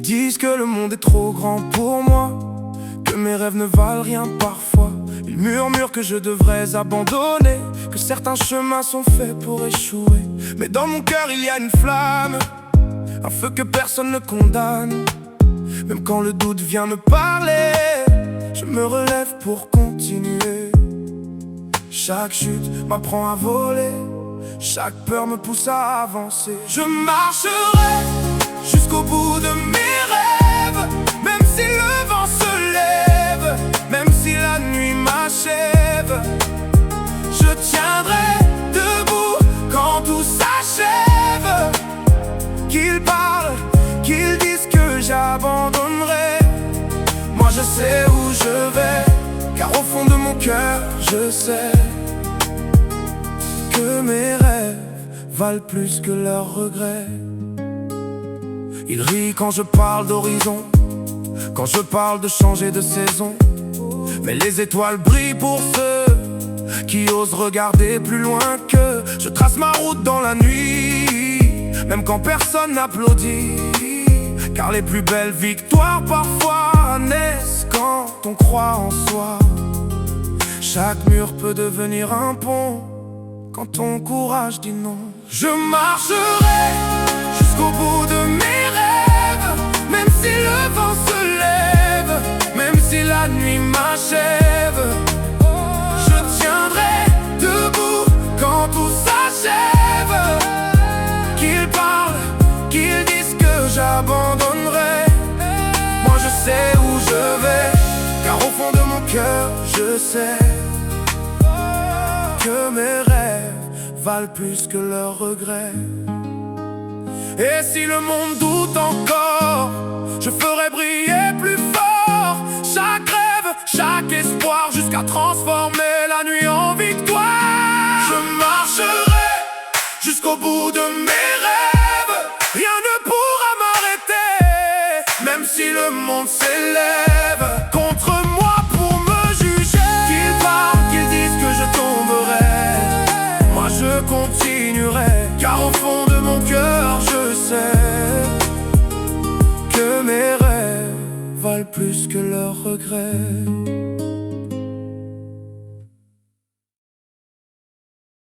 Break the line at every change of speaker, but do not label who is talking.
disent que le monde est trop grand pour moi, que mes rêves ne valent rien parfois. Ils murmurent que je devrais abandonner, que certains chemins sont faits pour échouer. Mais dans mon cœur il y a une flamme, un feu que personne ne condamne. Même quand le doute vient me parler, je me relève pour continuer. Chaque chute m'apprend à voler, chaque peur me pousse à avancer. Je marcherai jusqu'au bout de mes rêves, même si le vent se lève, même si la nuit m'achève. Je tiendrai debout quand tout s'achève. Qu'ils parlent, qu'ils disent que j'abandonnerai, moi je sais où je vais, car au fond de mon cœur je sais que mes rêves valent plus que leurs regrets. Ils rient quand je parle d'horizon, quand je parle de changer de saison. Mais les étoiles brillent pour ceux qui osent regarder plus loin qu'eux. Je trace ma route dans la nuit, même quand personne n'applaudit, car les plus belles victoires parfois naissent quand on croit en soi. Chaque mur peut devenir un pont quand ton courage dit non. Je marcherai jusqu'au bout de mes rêves, même si le vent se lève, même si la nuit m'achève. Je tiendrai debout quand tout s'achève. Qu'ils parlent, qu'ils disent que j'abandonnerai, moi je sais où je vais, car au fond de mon cœur je sais que mes rêves valent plus que leurs regrets. Et si le monde doute encore, je ferai briller plus fort chaque rêve, chaque espoir, jusqu'à transformer la nuit en victoire. Je marcherai jusqu'au bout de mes rêves, rien ne pourra m'arrêter, même si le monde s'élève contre moi pour me juger. Qu'ils parlent, qu'ils disent que je tomberai, moi je continuerai, car au fond de mon cœur je sais que mes rêves valent plus que leurs regrets.